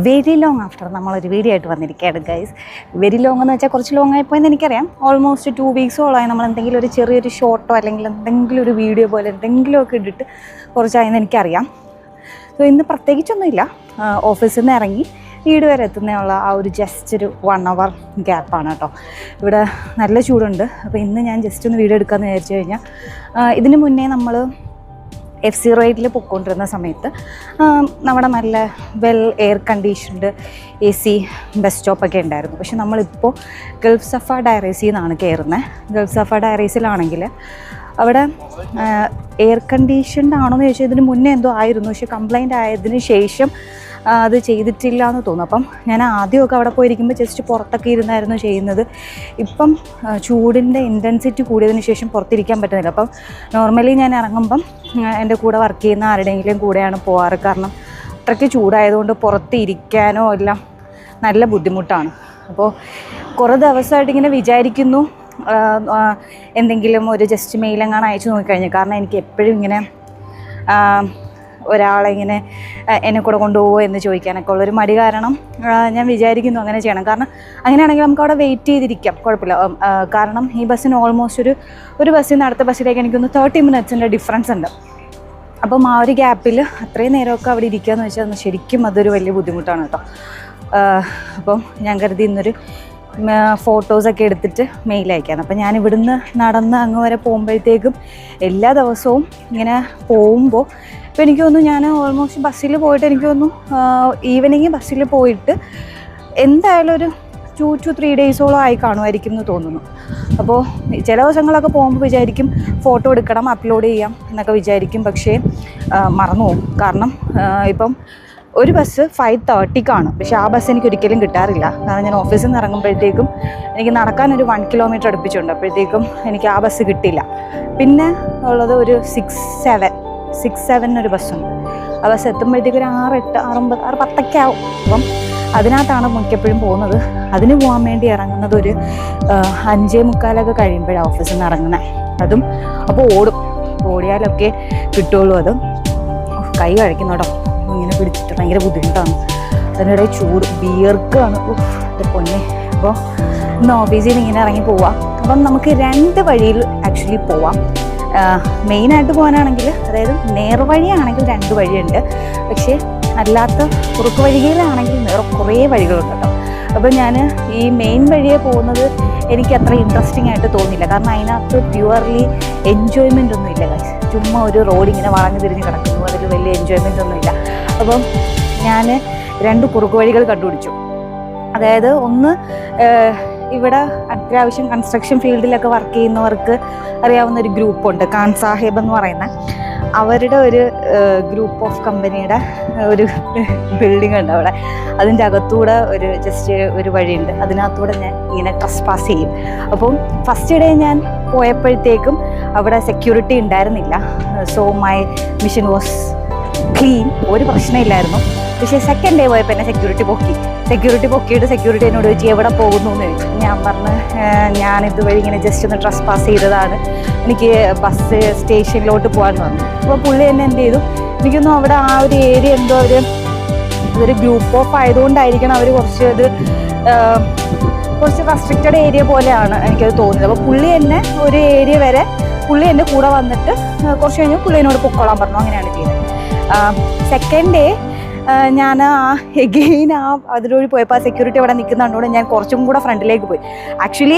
Very long after നമ്മളൊരു video ആയിട്ട് വന്നിരിക്കുകയാണ് ഗൈസ്. വെരി ലോങ് എന്ന് വെച്ചാൽ കുറച്ച് ലോങ് ആയിപ്പോയെന്ന് എനിക്കറിയാം. ഓൾമോസ്റ്റ് 2 വീക്സോളമായി നമ്മൾ എന്തെങ്കിലും ഒരു ചെറിയൊരു ഷോർട്ടോ അല്ലെങ്കിൽ എന്തെങ്കിലും ഒരു വീഡിയോ പോലെ എന്തെങ്കിലുമൊക്കെ ഇട്ടിട്ട് കുറച്ചായെന്ന് എനിക്കറിയാം. സോ ഇന്ന് പ്രത്യേകിച്ചൊന്നുമില്ല, ഓഫീസിൽ നിന്ന് ഇറങ്ങി വീട് വരെ എത്തുന്നതിനുള്ള ആ ഒരു ജസ്റ്റ് ഒരു 1 hour ഗ്യാപ്പാണ് കേട്ടോ. ഇവിടെ നല്ല ചൂടുണ്ട്. അപ്പോൾ ഇന്ന് ഞാൻ ജസ്റ്റ് ഒന്ന് വീഡിയോ എടുക്കാമെന്ന് വിചാരിച്ചു കഴിഞ്ഞാൽ, ഇതിന് മുന്നേ നമ്മൾ F08 പൊയ്ക്കൊണ്ടിരുന്ന സമയത്ത് നമ്മുടെ നല്ല well air conditioned AC bus സ്റ്റോപ്പൊക്കെ ഉണ്ടായിരുന്നു. പക്ഷെ നമ്മളിപ്പോൾ ഗൾഫ് സഫ ഡയറീസിൽ നിന്നാണ് കയറുന്നത്. ഗൾഫ് സഫ ഡയറീസിലാണെങ്കിൽ അവിടെ എയർ കണ്ടീഷൻഡ് ആണോ എന്ന് ചോദിച്ചാൽ ഇതിന് മുന്നേ എന്തോ ആയിരുന്നു, പക്ഷെ കംപ്ലൈൻറ്റ് ആയതിന് ശേഷം അത് ചെയ്തിട്ടില്ല എന്ന് തോന്നുന്നു. അപ്പം ഞാൻ ആദ്യമൊക്കെ അവിടെ പോയിരിക്കുമ്പോൾ ജസ്റ്റ് പുറത്തൊക്കെ ഇരുന്നായിരുന്നു ചെയ്യുന്നത്. ഇപ്പം ചൂടിൻ്റെ ഇൻറ്റൻസിറ്റി കൂടിയതിന് ശേഷം പുറത്തിരിക്കാൻ പറ്റുന്നില്ല. അപ്പം നോർമലി ഞാൻ ഇറങ്ങുമ്പം എൻ്റെ കൂടെ വർക്ക് ചെയ്യുന്ന ആരുടെയെങ്കിലും കൂടെയാണ് പോകാറ്. കാരണം അത്രയ്ക്ക് ചൂടായതുകൊണ്ട് പുറത്ത് ഇരിക്കാനോ എല്ലാം നല്ല ബുദ്ധിമുട്ടാണ്. അപ്പോൾ കുറേ ദിവസമായിട്ട് ഇങ്ങനെ വിചാരിക്കുന്നു എന്തെങ്കിലും ഒരു ജസ്റ്റ് മെയിലെങ്ങാനും അയച്ചു നോക്കിക്കഴിഞ്ഞു. കാരണം എനിക്ക് എപ്പോഴും ഇങ്ങനെ ഒരാളെങ്ങനെ എന്നെ കൂടെ കൊണ്ടുപോകുമോ എന്ന് ചോദിക്കാനൊക്കെ ഉള്ളൊരു മടി കാരണം ഞാൻ വിചാരിക്കുന്നു അങ്ങനെ ചെയ്യണം. കാരണം അങ്ങനെയാണെങ്കിൽ നമുക്ക് അവിടെ വെയിറ്റ് ചെയ്തിരിക്കാം, കുഴപ്പമില്ല. കാരണം ഈ ബസ്സിന് ഓൾമോസ്റ്റ് ഒരു ബസ്സിൽ നിന്ന് അടുത്ത ബസ്സിലേക്ക് എനിക്കൊന്ന് 30 minutes ഡിഫറൻസ് ഉണ്ട്. അപ്പം ആ ഒരു ഗ്യാപ്പിൽ അത്രയും നേരമൊക്കെ അവിടെ ഇരിക്കുക എന്ന് വെച്ചാൽ ശരിക്കും അതൊരു വലിയ ബുദ്ധിമുട്ടാണ് കേട്ടോ. അപ്പം ഞാൻ കരുതി ഇന്നൊരു ഫോട്ടോസൊക്കെ എടുത്തിട്ട് മെയിൽ അയക്കാം. അപ്പം ഞാൻ ഇവിടുന്ന് നടന്ന് അങ്ങ് വരെ പോകുമ്പോഴത്തേക്കും എല്ലാ ദിവസവും ഇങ്ങനെ പോകുമ്പോൾ ഇപ്പോൾ എനിക്ക് തോന്നുന്നു ഞാൻ ഓൾമോസ്റ്റ് ബസ്സിൽ പോയിട്ട് എനിക്ക് തോന്നുന്നു ഈവനിങ് ബസ്സിൽ പോയിട്ട് എന്തായാലും ഒരു 2 to 3 ഡേയ്സോളം ആയി കാണുമായിരിക്കും എന്ന് തോന്നുന്നു. അപ്പോൾ ചില ദിവസങ്ങളൊക്കെ പോകുമ്പോൾ വിചാരിക്കും ഫോട്ടോ എടുക്കണം, അപ്ലോഡ് ചെയ്യാം എന്നൊക്കെ വിചാരിക്കും. പക്ഷേ മറന്നു പോകും. കാരണം ഇപ്പം ഒരു ബസ് 5:30 പക്ഷേ ആ ബസ് എനിക്ക് ഒരിക്കലും കിട്ടാറില്ല. കാരണം ഞാൻ ഓഫീസിൽ നിന്ന് ഇറങ്ങുമ്പോഴത്തേക്കും എനിക്ക് നടക്കാനൊരു 1 kilometer അടുപ്പിച്ചുണ്ട്. അപ്പോഴത്തേക്കും എനിക്ക് ആ ബസ് കിട്ടില്ല. പിന്നെ ഉള്ളത് ഒരു 6-7 ഒരു ബസ്സുണ്ട്. ആ ബസ് എത്തുമ്പോഴത്തേക്കും ഒരു 6-8, 6-10 ആവും. അപ്പം അതിനകത്താണ് മിക്കപ്പോഴും പോകുന്നത്. അതിന് പോകാൻ വേണ്ടി ഇറങ്ങുന്നത് ഒരു 5:45 കഴിയുമ്പോഴാണ് ഓഫീസിൽ നിന്ന് ഇറങ്ങുന്നത്. അതും അപ്പോൾ ഓടിയാലൊക്കെ കിട്ടുള്ളൂ. അത് കൈ കഴിക്കുന്നോട്ടോ, ഇങ്ങനെ പിടിച്ചിട്ട് ഭയങ്കര ബുദ്ധിമുട്ടാണ്. അതിനിടയിൽ ചൂട് വിയർക്കാണ് എൻ്റെ പൊന്നെ. അപ്പോൾ ഇന്ന് ഓഫീസിൽ നിന്ന് ഇങ്ങനെ ഇറങ്ങി പോവാം. അപ്പം നമുക്ക് 2 വഴിയിൽ ആക്ച്വലി പോവാം. മെയിനായിട്ട് പോകാനാണെങ്കിൽ, അതായത് നേർവഴിയാണെങ്കിൽ 2 വഴിയുണ്ട്. പക്ഷേ അല്ലാത്ത കുറുക്ക് വഴികളിലാണെങ്കിൽ കുറേ വഴികളുണ്ട് കേട്ടോ. അപ്പോൾ ഞാൻ ഈ മെയിൻ വഴിയെ പോകുന്നത് എനിക്ക് അത്ര ഇൻട്രസ്റ്റിംഗ് ആയിട്ട് തോന്നില്ല. കാരണം അതിനകത്ത് പ്യുവർലി എൻജോയ്മെൻ്റ് ഒന്നും ഇല്ല ഗൈസ്. ചുമ്മാ ഒരു റോഡ് ഇങ്ങനെ വളഞ്ഞു തിരിഞ്ഞ് കിടക്കുന്നു, അതിൽ വലിയ എൻജോയ്മെൻ്റ് ഒന്നുമില്ല. അപ്പം ഞാൻ 2 കുറുക്ക് വഴികൾ കണ്ടുപിടിച്ചു. അതായത് ഒന്ന്, ഇവിടെ അത്യാവശ്യം കൺസ്ട്രക്ഷൻ ഫീൽഡിലൊക്കെ വർക്ക് ചെയ്യുന്നവർക്ക് അറിയാവുന്ന ഒരു ഗ്രൂപ്പുണ്ട്, ഖാൻ സാഹിബ് എന്ന് പറയുന്ന. അവരുടെ ഒരു ഗ്രൂപ്പ് ഓഫ് കമ്പനിയുടെ ഒരു ബിൽഡിംഗ് ഉണ്ട് അവിടെ. അതിൻ്റെ അകത്തൂടെ ജസ്റ്റ് ഒരു വഴിയുണ്ട്. അതിനകത്തൂടെ ഞാൻ ഇങ്ങനെ ട്രസ്പാസ് ചെയ്യും. അപ്പം ഫസ്റ്റ് ഡേ ഞാൻ പോയപ്പോഴത്തേക്കും അവിടെ സെക്യൂരിറ്റി ഉണ്ടായിരുന്നില്ല. So my mission was clean, ഒരു പ്രശ്നമില്ലായിരുന്നു. പക്ഷേ സെക്കൻഡ് ഡേ പോയപ്പോൾ എന്നെ സെക്യൂരിറ്റി പൊക്കിയിട്ട് സെക്യൂരിറ്റി എന്നോട് ചോദിച്ചു എവിടെ പോകുന്നു എന്ന് ചോദിച്ചു. ഞാൻ പറഞ്ഞ് ഞാനിതുവഴി ഇങ്ങനെ ജസ്റ്റ് ഒന്ന് ട്രസ്പാസ് ചെയ്തതാണ്, എനിക്ക് ബസ് സ്റ്റേഷനിലോട്ട് പോകാൻ വന്നു. അപ്പോൾ പുള്ളി എന്നെ എന്ത് ചെയ്തു, എനിക്കൊന്നും അവിടെ ആ ഒരു ഏരിയ എന്തോ അതൊരു ഗ്രൂപ്പ് ഓഫ് ആയതുകൊണ്ടായിരിക്കണം അവർ കുറച്ച് റെസ്ട്രിക്റ്റഡ് ഏരിയ പോലെയാണ് എനിക്കത് തോന്നിയത്. അപ്പോൾ പുള്ളി എന്നെ ഒരു ഏരിയ വരെ പുള്ളി എൻ്റെ കൂടെ വന്നിട്ട് കുറച്ച് കഴിഞ്ഞ് പുള്ളിനോട് പൊക്കോളാൻ പറഞ്ഞു. അങ്ങനെയാണ് ചെയ്തത്. സെക്കൻഡ് ഡേ ഞാൻ എഗെയിൻ അതിലൂടെ പോയപ്പോൾ ആ സെക്യൂരിറ്റി അവിടെ നിൽക്കുന്നുണ്ടോടെ ഞാൻ കുറച്ചും കൂടെ ഫ്രണ്ടിലേക്ക് പോയി. ആക്ച്വലി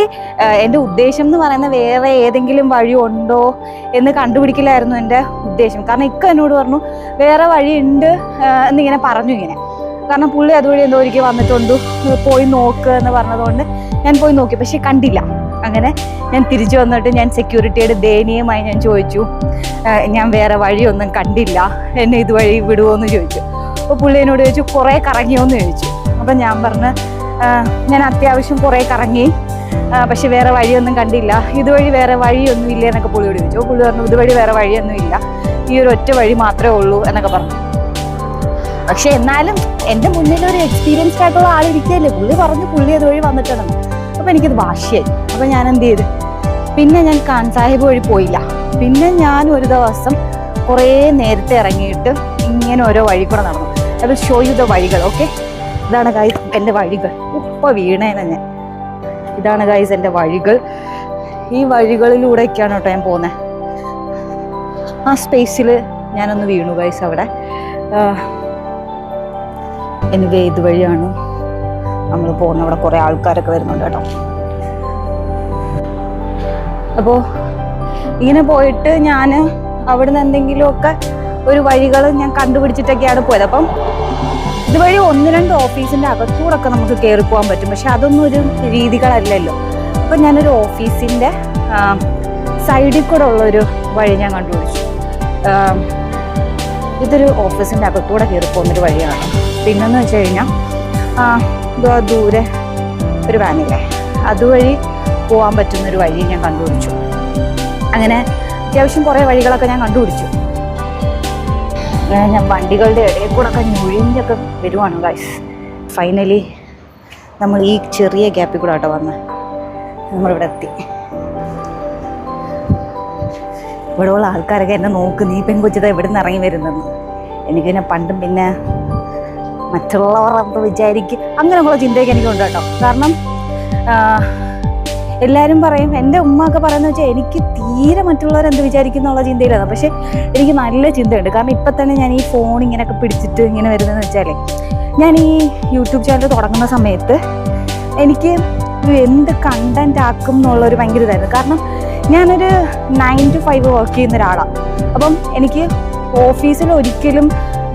എൻ്റെ ഉദ്ദേശം എന്ന് പറയുന്നത് വേറെ ഏതെങ്കിലും വഴി ഉണ്ടോ എന്ന് കണ്ടുപിടിക്കലായിരുന്നു എൻ്റെ ഉദ്ദേശം. കാരണം എന്നോട് പറഞ്ഞു വേറെ വഴിയുണ്ട് എന്നിങ്ങനെ പറഞ്ഞു ഇങ്ങനെ. കാരണം പുള്ളി അതുവഴി എന്തോ ഒരിക്കൽ വന്നിട്ടുണ്ട്, പോയി നോക്ക് എന്ന് പറഞ്ഞതുകൊണ്ട് ഞാൻ പോയി നോക്കി. പക്ഷെ കണ്ടില്ല. അങ്ങനെ ഞാൻ തിരിച്ചു വന്നിട്ട് ഞാൻ സെക്യൂരിറ്റിയുടെ ദയനീയമായി ഞാൻ ചോദിച്ചു, ഞാൻ വേറെ വഴിയൊന്നും കണ്ടില്ല, എന്നെ ഇതുവഴി വിടുമോ എന്ന് ചോദിച്ചു. അപ്പോൾ പുള്ളി എന്നോട് ചോദിച്ചു കുറേ കറങ്ങിയോ എന്ന് ചോദിച്ചു. അപ്പം ഞാൻ പറഞ്ഞ് ഞാൻ അത്യാവശ്യം കുറേ കറങ്ങി, പക്ഷെ വേറെ വഴിയൊന്നും കണ്ടില്ല, ഇതുവഴി വേറെ വഴിയൊന്നും ഇല്ല എന്നൊക്കെ പുള്ളിയോട് ചോദിച്ചു. പുള്ളി പറഞ്ഞു ഇതുവഴി വേറെ വഴിയൊന്നും ഇല്ല, ഈ ഒരു ഒറ്റ വഴി മാത്രമേ ഉള്ളൂ എന്നൊക്കെ പറഞ്ഞു. പക്ഷെ എന്നാലും എൻ്റെ മുന്നിലൊരു എക്സ്പീരിയൻസ്ഡ് ആയിട്ടുള്ള ആളിരിക്കുകയല്ലേ, പുള്ളി പറഞ്ഞു പുള്ളി അതുവഴി വന്നിട്ടുണ്ടെന്ന്. അപ്പോൾ എനിക്കത് വാശിയായി. അപ്പോൾ ഞാൻ എന്ത് ചെയ്തു, പിന്നെ ഞാൻ ഖാൻ സാഹിബ് വഴി പോയില്ല. പിന്നെ ഞാൻ ഒരു ദിവസം കുറേ നേരത്തെ ഇറങ്ങിയിട്ട് ഇങ്ങനെ ഓരോ വഴി കൂടെ നടന്നു. I will show you the വഴികൾ. ഓക്കെ, ഇതാണ് ഗൈസ് എൻ്റെ വഴികൾ. ഉപ്പ വീണേനെ ഞാൻ. ഇതാണ് ഗൈസ് എൻ്റെ വഴികൾ. ഈ വഴികളിലൂടെയൊക്കെയാണ് കേട്ടോ ഞാൻ പോകുന്നത്. ആ സ്പേസിൽ ഞാനൊന്ന് വീണു ഗൈസ് അവിടെ. എനിവേ ഇതുവഴിയാണ് നമ്മൾ പോകുന്നത്. അവിടെ കുറേ ആൾക്കാരൊക്കെ വരുന്നുണ്ട് കേട്ടോ. അപ്പോൾ ഇങ്ങനെ പോയിട്ട് ഞാൻ അവിടുന്ന് എന്തെങ്കിലുമൊക്കെ ഒരു വഴികൾ ഞാൻ കണ്ടുപിടിച്ചിട്ടൊക്കെയാണ് പോയത്. അപ്പം ഇതുവഴി 1-2 ഓഫീസിൻ്റെ അകത്തൂടൊക്കെ നമുക്ക് കയറി പോകാൻ പറ്റും. പക്ഷെ അതൊന്നും ഒരു രീതികളല്ലല്ലോ. അപ്പം ഞാനൊരു ഓഫീസിൻ്റെ സൈഡിൽ കൂടെ ഉള്ളൊരു വഴി ഞാൻ കണ്ടുപിടിച്ചു. ഇതൊരു ഓഫീസിൻ്റെ അകത്തൂടെ കയറി പോകുന്നൊരു വഴിയാണ്. പിന്നെന്ന് വെച്ച് കഴിഞ്ഞാൽ ദൂരെ ഒരു വാനില്ലേ, അതുവഴി പോകാൻ പറ്റുന്നൊരു വഴി ഞാൻ കണ്ടുപിടിച്ചു. അങ്ങനെ അത്യാവശ്യം കുറേ വഴികളൊക്കെ ഞാൻ കണ്ടുപിടിച്ചു. ഞാൻ വണ്ടികളുടെ ഇടയിൽ കൂടെ ഒക്കെ ഞൊഴിഞ്ഞൊക്കെ വരുവാണ് ഗൈസ്. ഫൈനലി നമ്മൾ ഈ ചെറിയ ഗ്യാപ്പിൽ കൂടെ ആട്ടോ വന്ന് നമ്മളിവിടെ എത്തി. ഇവിടെ ഉള്ള ആൾക്കാരൊക്കെ എന്നെ നോക്ക്, നീ പെൺകൊച്ചിത എവിടെ നിന്ന് ഇറങ്ങി വരുന്നെന്ന്. എനിക്ക് പിന്നെ പണ്ടും പിന്നെ മറ്റുള്ളവർ എന്ത് വിചാരിക്കും അങ്ങനെയുള്ള ചിന്തയൊക്കെ എനിക്കുണ്ട് കേട്ടോ. കാരണം എല്ലാവരും പറയും, എൻ്റെ ഉമ്മ ഒക്കെ പറയുന്നത് വെച്ചാൽ എനിക്ക് തീരെ മറ്റുള്ളവരെന്ത് വിചാരിക്കുന്നുള്ള ചിന്തയിലാണ്. പക്ഷേ എനിക്ക് നല്ല ചിന്തയുണ്ട്. കാരണം ഇപ്പം തന്നെ ഞാൻ ഈ ഫോൺ ഇങ്ങനെയൊക്കെ പിടിച്ചിട്ട് ഇങ്ങനെ വരുന്നതെന്ന് വെച്ചാൽ, ഞാൻ ഈ യൂട്യൂബ് ചാനൽ തുടങ്ങുന്ന സമയത്ത് എനിക്ക് എന്ത് കണ്ടന്റ് ആക്കും എന്നുള്ളൊരു ഭയങ്കര ഇതായിരുന്നു. കാരണം ഞാനൊരു 9 to 5 വർക്ക് ചെയ്യുന്ന ഒരാളാണ്. അപ്പം എനിക്ക് ഓഫീസിൽ ഒരിക്കലും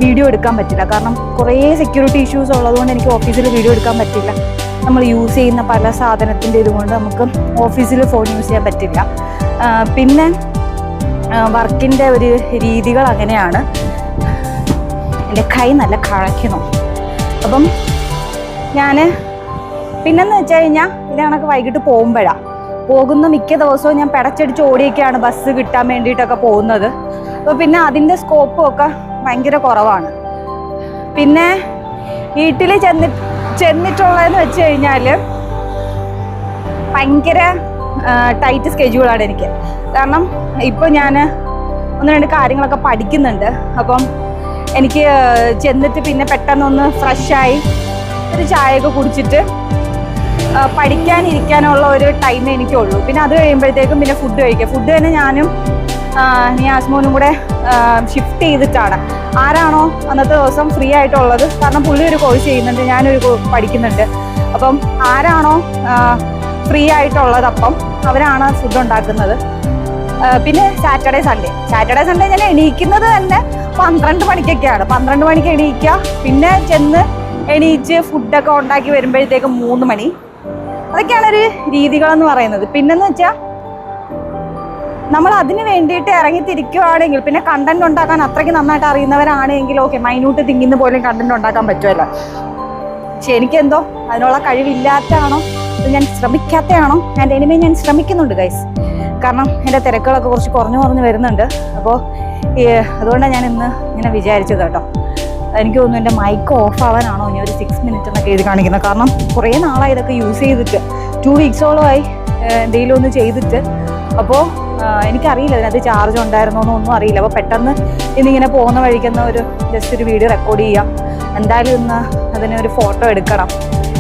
വീഡിയോ എടുക്കാൻ പറ്റില്ല. കാരണം കുറേ സെക്യൂരിറ്റി ഇഷ്യൂസ് ഉള്ളതുകൊണ്ട് എനിക്ക് ഓഫീസിൽ വീഡിയോ എടുക്കാൻ പറ്റില്ല. നമ്മൾ യൂസ് ചെയ്യുന്ന പല സാധനത്തിൻ്റെ ഇതുകൊണ്ട് നമുക്ക് ഓഫീസിൽ ഫോൺ യൂസ് ചെയ്യാൻ പറ്റില്ല. പിന്നെ വർക്കിൻ്റെ ഒരു രീതികൾ അങ്ങനെയാണ്. എൻ്റെ കൈ നല്ല കഴയ്ക്കുന്നു. അപ്പം ഞാൻ പിന്നെന്ന് വെച്ച് കഴിഞ്ഞാൽ ഇത് കണക്ക് വൈകിട്ട് പോകുന്ന മിക്ക ദിവസവും ഞാൻ പെടച്ചടിച്ച് ഓടിയൊക്കെയാണ് ബസ് കിട്ടാൻ വേണ്ടിയിട്ടൊക്കെ പോകുന്നത്. അപ്പോൾ പിന്നെ അതിൻ്റെ സ്കോപ്പും ഒക്കെ ഭയങ്കര കുറവാണ്. പിന്നെ വീട്ടിൽ ചെന്നിട്ടുള്ളതെന്ന് വെച്ച് കഴിഞ്ഞാൽ ഭയങ്കര ടൈറ്റ് സ്കെഡ്യൂളാണ് എനിക്ക്. കാരണം ഇപ്പോൾ ഞാൻ 1-2 കാര്യങ്ങളൊക്കെ പഠിക്കുന്നുണ്ട്. അപ്പം എനിക്ക് ചെന്നിട്ട് പിന്നെ പെട്ടെന്നൊന്ന് ഫ്രഷായി ഒരു ചായയൊക്കെ കുടിച്ചിട്ട് പഠിക്കാനിരിക്കാനുള്ള ഒരു ടൈമേ എനിക്കുള്ളൂ. പിന്നെ അത് കഴിയുമ്പോഴത്തേക്കും പിന്നെ ഫുഡ് കഴിക്കുക. ഫുഡ് തന്നെ ഞാനും ആസ്മോനും കൂടെ ഷിഫ്റ്റ് ചെയ്തിട്ടാണ്. ആരാണോ അന്നത്തെ ദിവസം ഫ്രീ ആയിട്ടുള്ളത്, കാരണം പുള്ളി ഒരു കോഴ്സ് ചെയ്യുന്നുണ്ട്, ഞാനൊരു പഠിക്കുന്നുണ്ട്. അപ്പം ആരാണോ ഫ്രീ ആയിട്ടുള്ളത് അപ്പം അവരാണ് ഫുഡ് ഉണ്ടാക്കുന്നത്. പിന്നെ സാറ്റർഡേ സൺഡേ ഞാൻ എണീക്കുന്നത് തന്നെ 12 മണിക്കൊക്കെയാണ്. 12 മണിക്ക് എണീക്കുക, പിന്നെ ചെന്ന് എണീച്ച് ഫുഡൊക്കെ ഉണ്ടാക്കി വരുമ്പോഴത്തേക്കും 3 മണി. അതൊക്കെയാണ് ഒരു രീതികളെന്ന് പറയുന്നത്. പിന്നെന്ന് വെച്ചാൽ നമ്മൾ അതിന് വേണ്ടിയിട്ട് ഇറങ്ങിത്തിരിക്കുകയാണെങ്കിൽ, പിന്നെ കണ്ടന്റ് ഉണ്ടാക്കാൻ അത്രയ്ക്ക് നന്നായിട്ട് അറിയുന്നവരാണെങ്കിൽ ഓക്കെ, മൈന്യൂട്ട് തിങ്ങിന്ന് പോലും കണ്ടന്റ് ഉണ്ടാക്കാൻ പറ്റുമല്ലോ. പക്ഷെ എനിക്കെന്തോ അതിനുള്ള കഴിവില്ലാത്തതാണോ, ഞാൻ ശ്രമിക്കാത്തതാണോ, ഞാൻ ശ്രമിക്കുന്നുണ്ട് ഗൈസ്. കാരണം എൻ്റെ തിരക്കുകളൊക്കെ കുറച്ച് കുറഞ്ഞു വരുന്നുണ്ട്. അപ്പോൾ അതുകൊണ്ടാണ് ഞാൻ ഇന്ന് ഇങ്ങനെ വിചാരിച്ചത് കേട്ടോ. എനിക്ക് തോന്നുന്നു എൻ്റെ മൈക്ക് ഓഫ് ആവാനാണോ ഇനി ഒരു 6 മിനിറ്റ് എന്നൊക്കെ എഴുതി കാണിക്കുന്നത്. കാരണം കുറേ നാളായി ഇതൊക്കെ യൂസ് ചെയ്തിട്ട്, 2 വീക്സോളമായി എന്തെങ്കിലും ഒന്ന് ചെയ്തിട്ട്. അപ്പോൾ എനിക്കറിയില്ല അതിനകത്ത് ചാർജ് ഉണ്ടായിരുന്നോന്നോ ഒന്നും അറിയില്ല. അപ്പോൾ പെട്ടെന്ന് ഇന്നിങ്ങനെ പോകുന്ന വഴിക്കുന്ന ജസ്റ്റ് ഒരു വീഡിയോ റെക്കോർഡ് ചെയ്യാം. എന്തായാലും ഇന്ന് അതിനൊരു ഫോട്ടോ എടുക്കണം.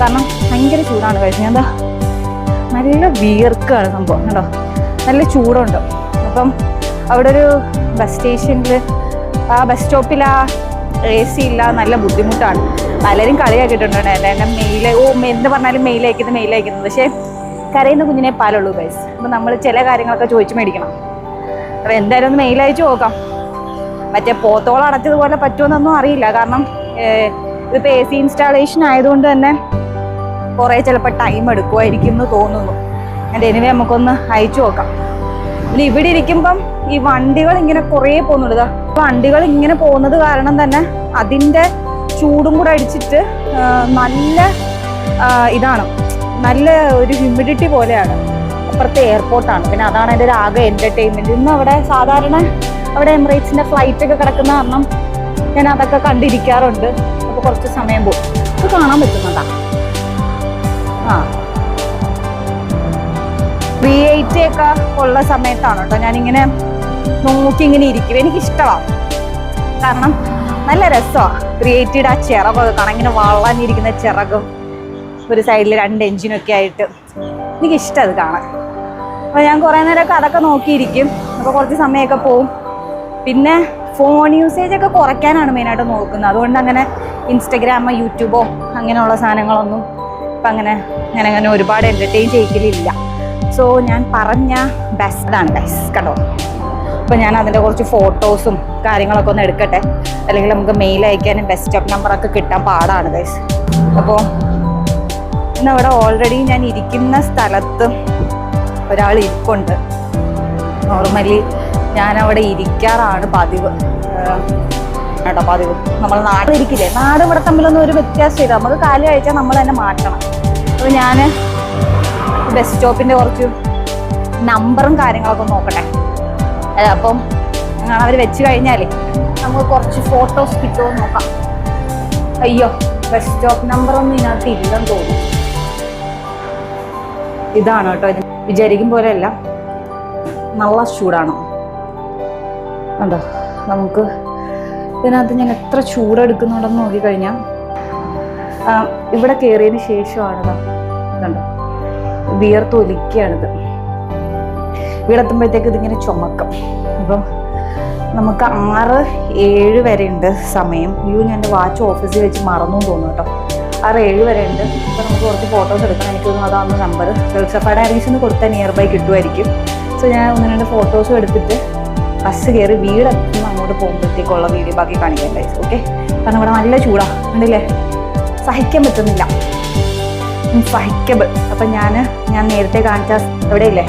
കാരണം ഭയങ്കര ചൂടാണ് കഴിച്ചത്. ഞാൻ നല്ല വിയർക്കാണ് സംഭവം കേട്ടോ. നല്ല ചൂടുണ്ട്. അപ്പം അവിടെ ഒരു ബസ് സ്റ്റേഷനിൽ, ആ ബസ് സ്റ്റോപ്പിൽ ആ AC ഇല്ല, നല്ല ബുദ്ധിമുട്ടാണ്. പലരും കളിയാക്കിയിട്ടുണ്ട് എന്നെ എന്ത് പറഞ്ഞാലും മെയിൽ അയക്കുന്നത്. പക്ഷേ കരയുന്ന കുഞ്ഞിനെ പാലുള്ളൂ ഗൈസ്. അപ്പം നമ്മൾ ചില കാര്യങ്ങളൊക്കെ ചോദിച്ച് മേടിക്കണം. അപ്പോൾ എന്തായാലും ഒന്ന് മെയിൽ അയച്ചു നോക്കാം. മറ്റേ പോത്തോളം അടച്ചതുപോലെ പറ്റുമെന്നൊന്നും അറിയില്ല. കാരണം ഇതിപ്പോൾ AC ഇൻസ്റ്റാളേഷൻ ആയതുകൊണ്ട് തന്നെ കുറേ ചിലപ്പോൾ ടൈം എടുക്കുമായിരിക്കും എന്ന് തോന്നുന്നു. എൻ്റെ എനിവേ നമുക്കൊന്ന് അയച്ചു നോക്കാം. പിന്നെ ഇവിടെ ഇരിക്കുമ്പം ഈ വണ്ടികൾ ഇങ്ങനെ കുറേ പോകുന്നുണ്ട്. വണ്ടികൾ ഇങ്ങനെ പോകുന്നത് കാരണം തന്നെ അതിൻ്റെ ചൂടും കൂടെ അടിച്ചിട്ട് നല്ല ഇതാണ്, നല്ല ഒരു ഹ്യൂമിഡിറ്റി പോലെയാണ്. അപ്പുറത്തെ എയർപോർട്ടാണ്. പിന്നെ അതാണ് എൻ്റെ ഒരു ആകെ എൻ്റർടൈൻമെൻറ്റ്. ഇന്ന് അവിടെ സാധാരണ അവിടെ എമിറേറ്റ്സിൻ്റെ ഫ്ലൈറ്റൊക്കെ കിടക്കുന്ന കാരണം ഞാൻ അതൊക്കെ കണ്ടിരിക്കാറുണ്ട്. അപ്പോൾ കുറച്ച് സമയം പോകും. അത് കാണാൻ പറ്റുന്നതാ. V8 ഒക്കെ ഉള്ള സമയത്താണ് കേട്ടോ ഞാനിങ്ങനെ നോക്കി ഇങ്ങനെ ഇരിക്കും. എനിക്കിഷ്ടമാണ്, കാരണം നല്ല രസമാണ്. ക്രിയേറ്റീഡ് ആ ചിറകൊക്കെ കാണാം, ഇങ്ങനെ വളഞ്ഞിരിക്കുന്ന ചിറകും ഒരു സൈഡിൽ 2 എഞ്ചിനൊക്കെ ആയിട്ട് എനിക്കിഷ്ടം അത് കാണാൻ. അപ്പോൾ ഞാൻ കുറേ നേരമൊക്കെ അതൊക്കെ നോക്കിയിരിക്കും. അപ്പോൾ കുറച്ച് സമയമൊക്കെ പോവും. പിന്നെ ഫോൺ യൂസേജ് ഒക്കെ കുറയ്ക്കാനാണ് മെയിനായിട്ട് നോക്കുന്നത്. അതുകൊണ്ട് അങ്ങനെ ഇൻസ്റ്റഗ്രാമോ യൂട്യൂബോ അങ്ങനെയുള്ള സാധനങ്ങളൊന്നും ഇപ്പം അങ്ങനെ ഒരുപാട് എൻ്റർടൈൻ ചെയ്യിക്കലില്ല. സോ ഞാൻ പറഞ്ഞ ബെസ്റ്റാണ് ഗൈസ് കേട്ടോ. അപ്പോൾ ഞാൻ അതിൻ്റെ കുറച്ച് ഫോട്ടോസും കാര്യങ്ങളൊക്കെ ഒന്ന് എടുക്കട്ടെ, അല്ലെങ്കിൽ നമുക്ക് മെയിൽ അയക്കാനും ബെസ്റ്റ് ഓഫ് നമ്പറൊക്കെ കിട്ടാൻ പാടാണ് ഗൈസ്. അപ്പോൾ ഇന്നവിടെ ഓൾറെഡി ഞാൻ ഇരിക്കുന്ന സ്ഥലത്ത് ഒരാൾ ഇരിപ്പുണ്ട്. നോർമലി ഞാനവിടെ ഇരിക്കാറാണ് പതിവ് കേട്ടോ. പതിവ് നമ്മൾ നാട്ടിലിരിക്കില്ലേ, നാട് ഇവിടെ തമ്മിലൊന്നും ഒരു വ്യത്യാസമില്ല. നമുക്ക് കാല് കഴിച്ചാൽ നമ്മൾ തന്നെ മാറ്റണം. അപ്പോൾ ഞാൻ ബസ് സ്റ്റോപ്പിൻ്റെ കുറച്ച് നമ്പറും കാര്യങ്ങളൊക്കെ നോക്കട്ടെ. അപ്പം അവർ വെച്ച് കഴിഞ്ഞാലേ നമുക്ക് കുറച്ച് ഫോട്ടോസ് കിട്ടുമോ നോക്കാം. അയ്യോ, ബസ് സ്റ്റോപ്പ് നമ്പറൊന്നും ഇതിനകത്ത് ഇല്ലെന്ന് തോന്നുന്നു. ഇതാണ് കേട്ടോ. ഇത് വിചാരിക്കും പോലെയല്ല, നല്ല ചൂടാണ്. കണ്ടോ, നമുക്ക് ഇതിനകത്ത് ഞാൻ എത്ര ചൂടെടുക്കുന്നുണ്ടെന്ന് നോക്കിക്കഴിഞ്ഞാൽ ഇവിടെ കയറിയതിന് ശേഷമാണിത്. കണ്ടോ, വിയർത്തൊലിക്കുകയാണിത്. ഇവിടെ എത്തുമ്പോഴത്തേക്ക് ഇതിങ്ങനെ ചുമക്കും. അപ്പം നമുക്ക് 6-7 വരെ ഉണ്ട് സമയം. ഞാൻ എൻ്റെ വാച്ച് ഓഫീസിൽ വെച്ച് മറന്നു തോന്നുന്നു കേട്ടോ. 6-7 വരെ ഉണ്ട്. അപ്പോൾ നമുക്ക് കുറച്ച് ഫോട്ടോസ് എടുക്കണം. എനിക്ക് തോന്നുന്നു അതാണ് നമ്പർ. വെൽസഫ ഡയറീസിന് കൊടുത്താൽ നിയർ ബൈ കിട്ടുമായിരിക്കും. സോ ഞാൻ 1-2 ഫോട്ടോസും എടുത്തിട്ട് ബസ് കയറി വീടെത്തുന്ന അങ്ങോട്ട് പോകുമ്പോഴത്തേക്കുള്ള വീഡിയോ ബാക്കി കാണിക്കാൻ ഗൈസ്. ഓക്കെ, കാരണം ഇവിടെ നല്ല ചൂടാണ്, കണ്ടില്ലേ, സഹിക്കാൻ പറ്റുന്നില്ല, സഹിക്കബിൾ. അപ്പം ഞാൻ നേരത്തെ കാണിച്ച എവിടെയില്ലേ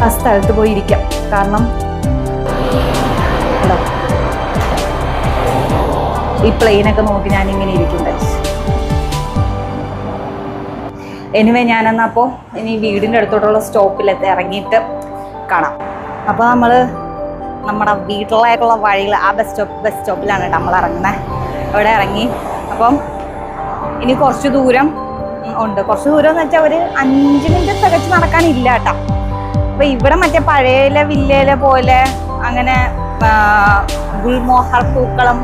ആ സ്ഥലത്ത് പോയി ഇരിക്കാം. കാരണം ഈ പ്ലെയിനൊക്കെ നോക്കി ഞാനിങ്ങനെ ഇരിക്കും ഗൈസ്. എനിവേ ഞാനെന്നപ്പോൾ ഇനി വീടിൻ്റെ അടുത്തോട്ടുള്ള സ്റ്റോപ്പിൽ ഇറങ്ങിയിട്ട് കാണാം. അപ്പോൾ നമ്മൾ നമ്മുടെ വീട്ടിലേക്കുള്ള വഴിയിൽ ആ ബസ് സ്റ്റോപ്പിലാണ് കേട്ടോ നമ്മൾ ഇറങ്ങുന്നത്. അവിടെ ഇറങ്ങി. അപ്പം ഇനി കുറച്ച് ദൂരം ഉണ്ട്. കുറച്ച് ദൂരം എന്ന് വെച്ചാൽ ഒരു 5 മിനിറ്റ് തികച്ച് നടക്കാനില്ല കേട്ടോ. അപ്പോൾ ഇവിടെ മറ്റേ പഴയ വില്ലയിലെ പോലെ അങ്ങനെ ഗുൽമോഹർ പൂക്കളം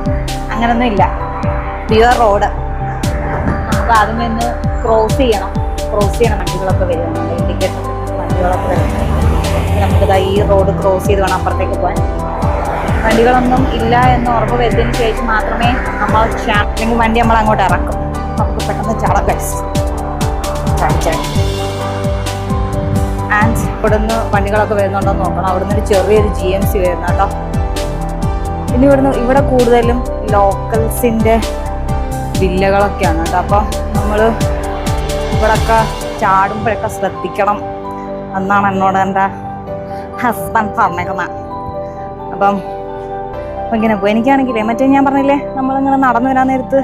അങ്ങനൊന്നും ഇല്ല. Pure road. നമുക്ക് ആദ്യം ഒന്ന് ക്രോസ് ചെയ്യണം. വണ്ടികളൊക്കെ വരുന്നുണ്ട്, ഇൻഡിക്കേറ്റർ വണ്ടികളൊക്കെ വരുന്നുണ്ട്. നമുക്കിതാ ഈ റോഡ് ക്രോസ് ചെയ്ത് വേണം അപ്പുറത്തേക്ക് പോകാൻ. വണ്ടികളൊന്നും ഇല്ല എന്ന് ഉറപ്പ് വരുന്നതിന് ശേഷം മാത്രമേ നമ്മൾ അല്ലെങ്കിൽ വണ്ടി നമ്മൾ അങ്ങോട്ട് ഇറക്കും. നമുക്ക് പെട്ടെന്ന് ചാടാം ഗൈസ്. ആൻഡ് ഇവിടുന്ന് വണ്ടികളൊക്കെ വരുന്നുണ്ടോ നോക്കണം. അവിടുന്ന് ഒരു ചെറിയൊരു GMC വരുന്നു കേട്ടോ. ഇനി ഇവിടെ കൂടുതലും ലോക്കൽസിൻ്റെ വില്ലകളൊക്കെയാണ് കേട്ടോ. അപ്പം നമ്മൾ ഇവിടെയൊക്കെ ചാടുമ്പോഴൊക്കെ ശ്രദ്ധിക്കണം എന്നാണ് എന്നോട് എൻ്റെ ഹസ്ബൻഡ് പറഞ്ഞേക്കുന്നത്. അപ്പം ഇങ്ങനെ പോയി. എനിക്കാണെങ്കിലേ മറ്റേ ഞാൻ പറഞ്ഞില്ലേ, നമ്മളിങ്ങനെ നടന്നു വരാൻ നേരത്ത്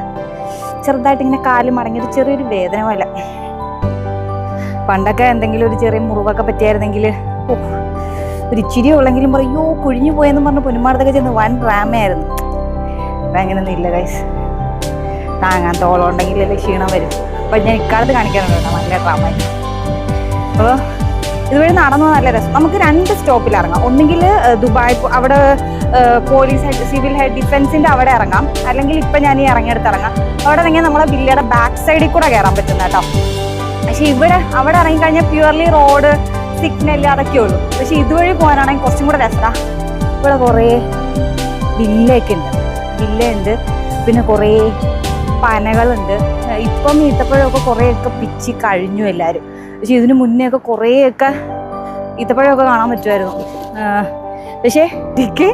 ചെറുതായിട്ട് ഇങ്ങനെ കാല് മടങ്ങിയിട്ട് ചെറിയൊരു വേദന പോലെ. പണ്ടൊക്കെ എന്തെങ്കിലും ഒരു ചെറിയ മുറിവൊക്കെ പറ്റിയായിരുന്നെങ്കിൽ ഒരു ഇച്ചിരി ഉള്ളെങ്കിലും പറയോ കുഴിഞ്ഞു പോയെന്ന് പറഞ്ഞ് പൊന്നുമാടത്തൊക്കെ ചെന്ന് വൻ ഡ്രാമയായിരുന്നു. അപ്പം അങ്ങനെയൊന്നും ഇല്ല ഗൈസ്. താങ്ങാൻ തോളുണ്ടെങ്കിലല്ലേ ക്ഷീണം വരും. അപ്പം ഞാൻ ഇക്കാലത്ത് കാണിക്കാറുണ്ട് കേട്ടോ, നല്ല ഡ്രാമ. അപ്പോൾ ഇതുവഴി നടന്നു നല്ല രസം. നമുക്ക് 2 സ്റ്റോപ്പിൽ ഇറങ്ങാം. ഒന്നുകിൽ ദുബായ് അവിടെ പോലീസ് സിവിൽ ഡിഫൻസിൻ്റെ അവിടെ ഇറങ്ങാം, അല്ലെങ്കിൽ ഇപ്പം ഞാൻ ഈ ഇറങ്ങിയെടുത്ത് ഇറങ്ങാം. അവിടെ ഇറങ്ങിയാൽ നമ്മളെ വില്ലയുടെ ബാക്ക് സൈഡിൽ കൂടെ കയറാൻ പറ്റുന്ന കേട്ടോ. പക്ഷേ അവിടെ ഇറങ്ങിക്കഴിഞ്ഞാൽ പ്യുവർലി റോഡ് സിഗ്നൽ അതൊക്കെ ഉള്ളൂ. പക്ഷെ ഇതുവഴി പോകാനാണെങ്കിൽ കുറച്ചും കൂടെ രസമാണ്. ഇവിടെ കുറേ വില്ലയുണ്ട്, പിന്നെ കുറേ പനകളുണ്ട്. ഇപ്പം ഈത്തപ്പഴമൊക്കെ കുറേയൊക്കെ പിച്ചി കഴിഞ്ഞു എല്ലാവരും. പക്ഷെ ഇതിന് മുന്നേ ഒക്കെ കുറേയൊക്കെ ഈത്തപ്പഴമൊക്കെ കാണാൻ പറ്റുമായിരുന്നു. പക്ഷേ എനിക്ക്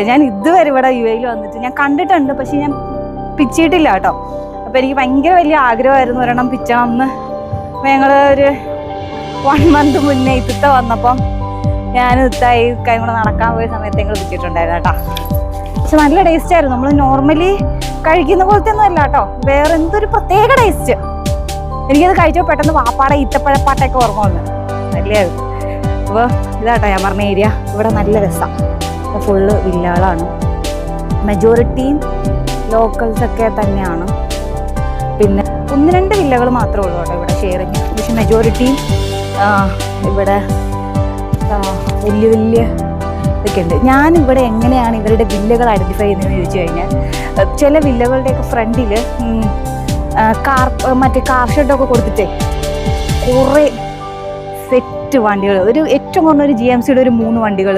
ഞാൻ ഇതുവരെ ഇവിടെ UAE വന്നിട്ട് ഞാൻ കണ്ടിട്ടുണ്ട്, പക്ഷെ ഞാൻ പിച്ചിയിട്ടില്ല കേട്ടോ. അപ്പോൾ എനിക്ക് ഭയങ്കര വലിയ ആഗ്രഹമായിരുന്നു ഒരെണ്ണം പിച്ചണം എന്ന്. അപ്പോൾ ഞങ്ങൾ ഒരു 1 മന്ത് മുന്നേ ഇത്തത്തെ വന്നപ്പം ഞാൻ ഇത്തായി കൈ കൂടെ നടക്കാൻ പോയ സമയത്ത് ഞങ്ങൾ പിച്ചിട്ടുണ്ടായിരുന്നു കേട്ടോ. പക്ഷെ നല്ല ടേസ്റ്റ് ആയിരുന്നു. നമ്മൾ നോർമലി കഴിക്കുന്ന പോലത്തെ ഒന്നും അല്ല കേട്ടോ, വേറെ എന്തൊരു പ്രത്യേക ടേസ്റ്റ്. എനിക്കത് കഴിച്ചപ്പോൾ പെട്ടെന്ന് വാപ്പാടെ ഈത്തപ്പഴപ്പാട്ടൊക്കെ ഓർമ്മ വന്നു. നല്ലതായിരുന്നു. അപ്പോൾ ഇതാട്ടോ ഞാൻ പറഞ്ഞ ഏരിയ. ഇവിടെ നല്ല രസമാണ്. അപ്പോൾ ഫുള്ള് വില്ലകളാണ്. മെജോറിറ്റിയും ലോക്കൽസൊക്കെ തന്നെയാണ്. പിന്നെ 1-2 വില്ലകൾ മാത്രമേ ഉള്ളൂ കേട്ടോ ഇവിടെ ഷെയറിങ്. പക്ഷെ മെജോറിറ്റിയും ഇവിടെ വലിയ ഇതൊക്കെ ഉണ്ട്. ഞാനിവിടെ എങ്ങനെയാണ് ഇവരുടെ വില്ലകൾ ഐഡൻറ്റിഫൈ ചെയ്യുന്നതെന്ന് ചോദിച്ചു കഴിഞ്ഞാൽ, ചില വില്ലകളുടെയൊക്കെ ഫ്രണ്ടിൽ മറ്റേ കാർ ഷെഡൊക്കെ കൊടുത്തിട്ടേ കുറേ സെറ്റ് വണ്ടികൾ, ഒരു ഏറ്റവും കുറഞ്ഞ ഒരു GMCയുടെ ഒരു 3 വണ്ടികൾ,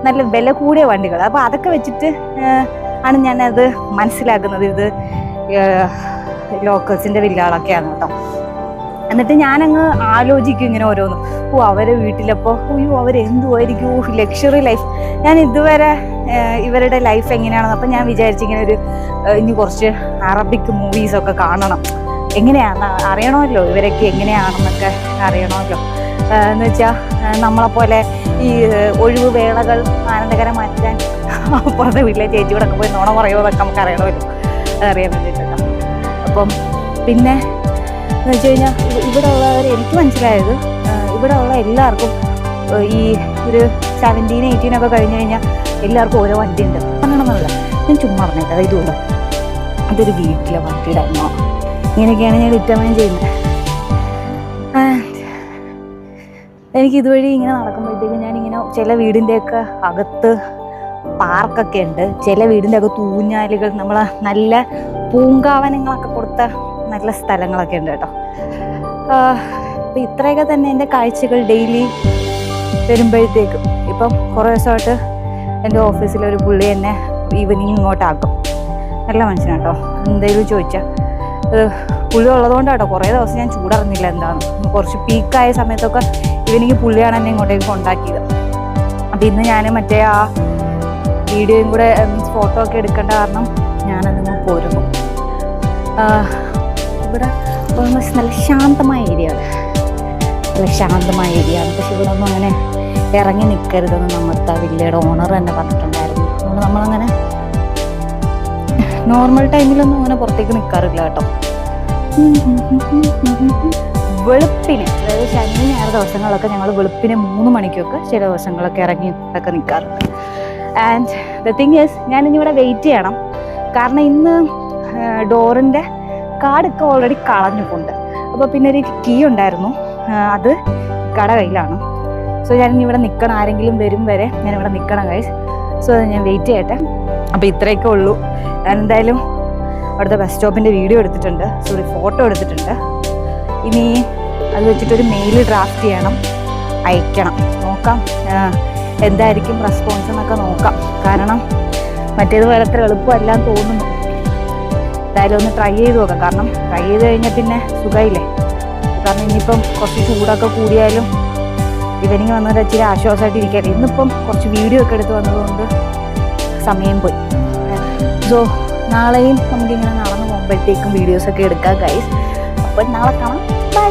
നല്ല വില കൂടിയ വണ്ടികൾ. അപ്പോൾ അതൊക്കെ വെച്ചിട്ട് ആണ് ഞാനത് മനസ്സിലാക്കുന്നത് ഇത് ലോക്കൽസിൻ്റെ വില്ലകളൊക്കെയാണ് കേട്ടോ. എന്നിട്ട് ഞാനങ്ങ് ആലോചിക്കും ഇങ്ങനെ ഓരോന്നും. അവരെ വീട്ടിലപ്പോൾ അവരെന്തുമായിരിക്കും ലക്ഷറി ലൈഫ്. ഞാൻ ഇതുവരെ ഇവരുടെ ലൈഫ് എങ്ങനെയാണെന്ന് അപ്പം ഞാൻ വിചാരിച്ചിങ്ങനെ ഇനി കുറച്ച് അറബിക് മൂവീസൊക്കെ കാണണം, എങ്ങനെയാണെന്ന് അറിയണമല്ലോ, ഇവരൊക്കെ എങ്ങനെയാണെന്നൊക്കെ അറിയണമല്ലോ. എന്ന് വെച്ചാൽ നമ്മളെപ്പോലെ ഈ ഒഴിവ് വേളകൾ ആനന്ദകരമാറ്റാൻ അപ്പുറത്തെ വീട്ടിലെ ചേച്ചിയോടൊക്കെ പോയി നോണം പറയുമോ എന്നൊക്കെ നമുക്ക് അറിയണമല്ലോ, അറിയാൻ വേണ്ടിയിട്ടല്ല. അപ്പം പിന്നെ എന്ന് വെച്ച് കഴിഞ്ഞാൽ ഇവിടെ ഉള്ളവർ എനിക്ക് മനസ്സിലായത്, ഇവിടെ ഉള്ള എല്ലാവർക്കും ഈ ഒരു 17, 18 കഴിഞ്ഞ് കഴിഞ്ഞാൽ എല്ലാവർക്കും ഓരോ വണ്ടി ഉണ്ട്. അങ്ങനെയൊന്നുമില്ല, ഞാൻ ചുമ്മാ പറഞ്ഞിട്ട് ഇതുമല്ലോ, അതൊരു വീട്ടിലെ വണ്ടിയുടെ അമ്മ, ഇങ്ങനെയൊക്കെയാണ് ഞാൻ ഡിറ്റർമൈൻ ചെയ്യുന്നത്. എനിക്ക് ഇതുവഴി ഇങ്ങനെ നടക്കുമ്പോഴത്തേക്കും ഞാനിങ്ങനെ ചില വീടിൻ്റെയൊക്കെ അകത്ത് പാർക്കൊക്കെ ഉണ്ട്, ചില വീടിൻ്റെ അകത്ത് ഊഞ്ഞാലുകൾ, നമ്മളെ നല്ല പൂങ്കാവനങ്ങളൊക്കെ കൊടുത്ത നല്ല സ്ഥലങ്ങളൊക്കെ ഉണ്ട് കേട്ടോ. അപ്പം ഇത്രയൊക്കെ തന്നെ എൻ്റെ കാഴ്ചകൾ ഡെയിലി വരുമ്പോഴത്തേക്കും. ഇപ്പം കുറേ ദിവസമായിട്ട് എൻ്റെ ഓഫീസിലൊരു പുള്ളി എന്നെ ഈവനിങ് ഇങ്ങോട്ടാക്കും, നല്ല മനുഷ്യനാട്ടോ. എന്തെങ്കിലും ചോദിച്ചാൽ പുള്ളി ഉള്ളതുകൊണ്ടാട്ടോ കുറേ ദിവസം ഞാൻ ചൂടറിഞ്ഞില്ല. എന്താണ് കുറച്ച് പീക്കായ സമയത്തൊക്കെ ഈവനിങ് പുള്ളിയാണ് എന്നെ ഇങ്ങോട്ടേക്ക് കൊണ്ടാക്കിയത്. അപ്പം ഇന്ന് ഞാൻ മറ്റേ ആ വീഡിയോയും കൂടെ മീൻസ് ഫോട്ടോ ഒക്കെ എടുക്കേണ്ട കാരണം ഞാനതിങ്ങ് പോരുന്നു. ഇവിടെ ഓൾമോസ്റ്റ് നല്ല ശാന്തമായ ഏരിയ ആണ്, നല്ല ശാന്തമായ ഏരിയ ആണ്. പക്ഷെ ഇവിടെ ഒന്നും അങ്ങനെ ഇറങ്ങി നിൽക്കരുതെന്ന് നമ്മുടെ വില്ലയുടെ ഓണർ തന്നെ പറഞ്ഞിട്ടുണ്ടായിരുന്നു. അതുകൊണ്ട് നമ്മളങ്ങനെ നോർമൽ ടൈമിലൊന്നും അങ്ങനെ പുറത്തേക്ക് നിൽക്കാറില്ല കേട്ടോ. വെളുപ്പിന്, അതായത് ശനി ഞായർ ദിവസങ്ങളൊക്കെ ഞങ്ങൾ വെളുപ്പിന് 3 മണിക്കൊക്കെ ചില ദിവസങ്ങളൊക്കെ ഇറങ്ങി ഒക്കെ നിൽക്കാറുണ്ട്. ആൻഡ് ദ തിങ് ഈസ്, ഞാനിനി ഇവിടെ വെയിറ്റ് ചെയ്യണം. കാരണം ഇന്ന് ഡോറിൻ്റെ കാർഡൊക്കെ ഓൾറെഡി കളഞ്ഞിട്ടുണ്ട്. അപ്പോൾ പിന്നെ ഒരു കീ ഉണ്ടായിരുന്നു, അത് കട കയ്യിലാണ്. സോ ഞാനിനി ഇവിടെ നിൽക്കണം, ആരെങ്കിലും വരും വരെ ഞാനിവിടെ നിൽക്കണം ഗൈസ്. സോ അത് ഞാൻ വെയിറ്റ് ചെയ്യട്ടെ. അപ്പോൾ ഇത്രയൊക്കെ ഉള്ളൂ. ഞാൻ എന്തായാലും അവിടുത്തെ ബസ് സ്റ്റോപ്പിൻ്റെ വീഡിയോ എടുത്തിട്ടുണ്ട്, ഫോട്ടോ എടുത്തിട്ടുണ്ട്. ഇനി അത് വെച്ചിട്ടൊരു മെയിൽ ഡ്രാഫ്റ്റ് ചെയ്യണം, അയക്കണം. നോക്കാം എന്തായിരിക്കും റെസ്പോൺസ് എന്നൊക്കെ നോക്കാം. കാരണം മറ്റേത് പോലെ അത്ര എളുപ്പമല്ലാന്ന് തോന്നുന്നു. എന്തായാലും ഒന്ന് ട്രൈ ചെയ്ത് നോക്കാം. കാരണം ട്രൈ ചെയ്ത് കഴിഞ്ഞാൽ പിന്നെ സുഖമില്ലേ. കാരണം ഇനിയിപ്പം കുറച്ച് ചൂടൊക്കെ കൂടിയാലും ഇവനിങ് വന്നത് ഇച്ചിരി ആശ്വാസമായിട്ട് ഇരിക്കട്ടെ. ഇന്നിപ്പം കുറച്ച് വീഡിയോ ഒക്കെ എടുത്ത് വന്നതുകൊണ്ട് സമയം പോയി. സോ നാളെയും നമുക്കിങ്ങനെ നടന്നു പോകുമ്പോഴത്തേക്കും വീഡിയോസൊക്കെ എടുക്കാം ഗൈസ്. അപ്പോൾ നാളെ കാണാം, ബൈ.